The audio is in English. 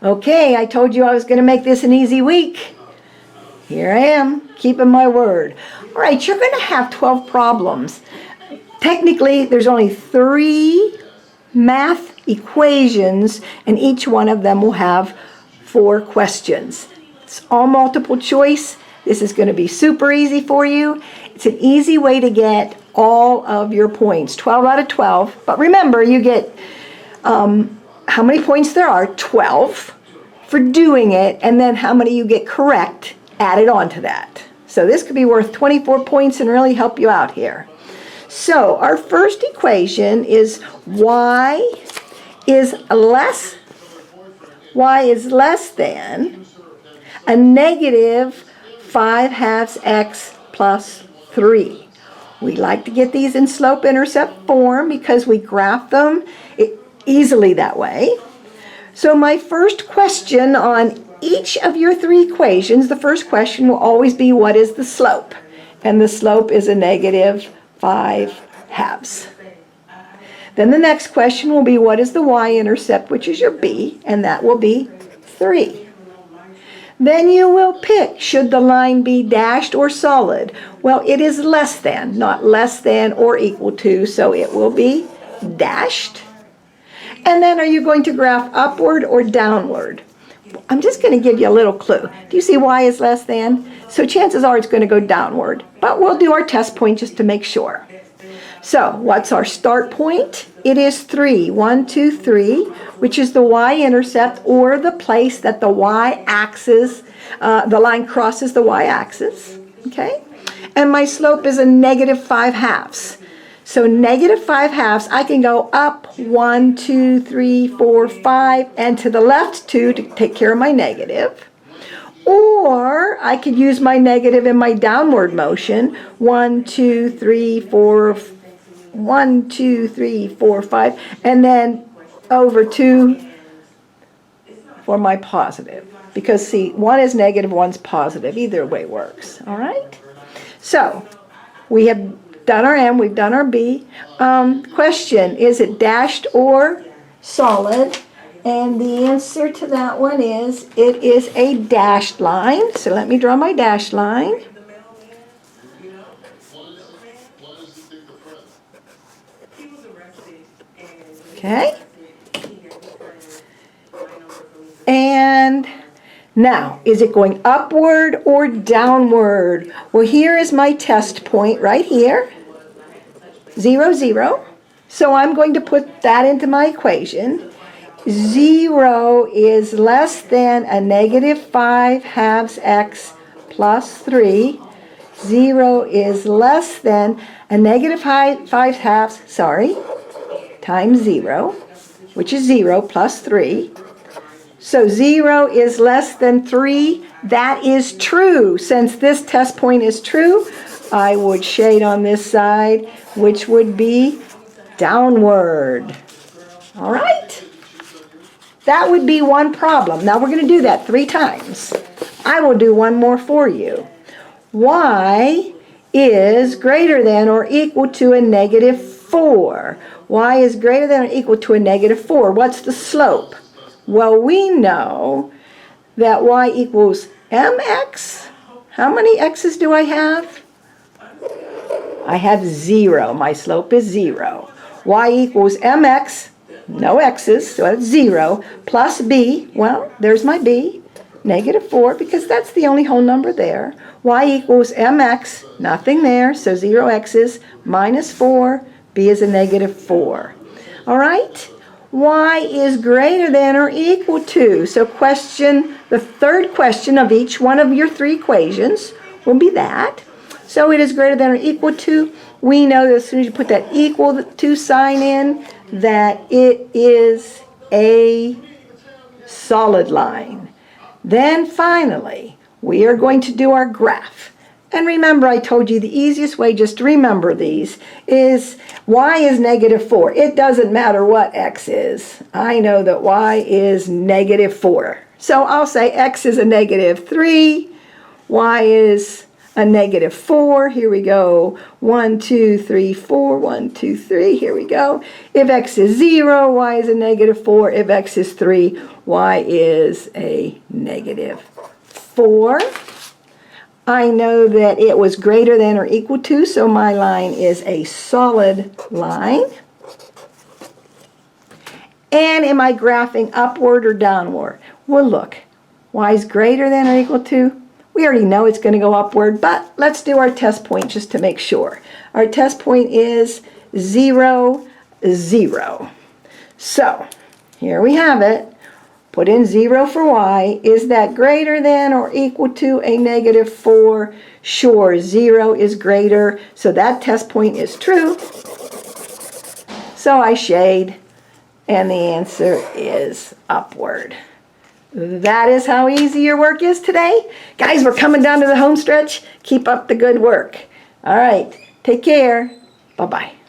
Okay, I told you I was going to make this an easy week. Here I am, keeping my word. All right, you're going to have 12 problems. Technically, there's only 3 math equations, and each one of them will have 4 questions. It's all multiple choice. This is going to be super easy for you. It's an easy way to get all of your points, 12 out of 12. But remember, you get how many points there are, 12, for doing it, and then how many you get correct added on to that. So this could be worth 24 points and really help you out here. So our first equation is y is less than a negative 5/2 x plus 3. We like to get these in slope-intercept form because we graph them easily that way. So my first question on each of your 3 equations, the first question will always be, what is the slope? And the slope is a negative 5/2. Then the next question will be, what is the y-intercept, which is your b, and that will be 3. Then you will pick, should the line be dashed or solid? Well, it is less than, not less than or equal to, so it will be dashed. And then are you going to graph upward or downward? I'm just going to give you a little clue. Do you see y is less than? So chances are it's going to go downward, but we'll do our test point just to make sure. So what's our start point? It is 3, 1, 2, 3, which is the y-intercept, or the place that the y-axis, the line crosses the y-axis, okay? And my slope is a negative 5/2. So negative 5/2, I can go up 1, 2, 3, 4, 5, and to the left 2 to take care of my negative. Or I could use my negative in my downward motion, 1, 2, 3, 4, 1, 2, 3, 4, 5, and then over 2 for my positive. Because see, 1 is negative, 1's positive. Either way works, all right? So we have done our M, we've done our B. Question, is it dashed or solid? And the answer to that one is, it is a dashed line. So let me draw my dashed line. Okay. And now, is it going upward or downward? Well, here is my test point right here. 0, 0. So I'm going to put that into my equation. 0 is less than a negative 5/2 x plus 3. 0 is less than a negative 5/2, times 0, which is 0 plus 3. So 0 is less than 3. That is true. Since this test point is true, I would shade on this side, which would be downward. All right? That would be one problem. Now we're going to do that 3 times. I will do one more for you. Y is greater than or equal to a negative 4. Y is greater than or equal to a negative 4. What's the slope? Well, we know that y equals mx. How many x's do I have? I have 0. My slope is 0. Y equals mx, no x's, so that's 0, plus b. Well, there's my b, negative 4, because that's the only whole number there. Y equals mx, nothing there, so 0 x's, minus 4, b is a negative 4. All right? Y is greater than or equal to. So the third question of each one of your 3 equations will be that. So it is greater than or equal to. We know that as soon as you put that equal to sign in, that it is a solid line. Then finally, we are going to do our graph. And remember, I told you the easiest way just to remember these is y is negative 4. It doesn't matter what x is. I know that y is negative 4. So I'll say x is a negative 3, y is a negative 4. Here we go. 1, 2, 3, 4. 1, 2, 3. Here we go. If x is 0, y is a negative 4. If x is 3, y is a negative 4. I know that it was greater than or equal to, so my line is a solid line. And am I graphing upward or downward? Well, look, y is greater than or equal to. We already know it's going to go upward, but let's do our test point just to make sure. Our test point is 0, 0. So, here we have it. Put in 0 for y. Is that greater than or equal to a negative 4? Sure, 0 is greater, so that test point is true. So I shade, and the answer is upward. That is how easy your work is today. Guys, we're coming down to the home stretch. Keep up the good work. All right, take care. Bye-bye.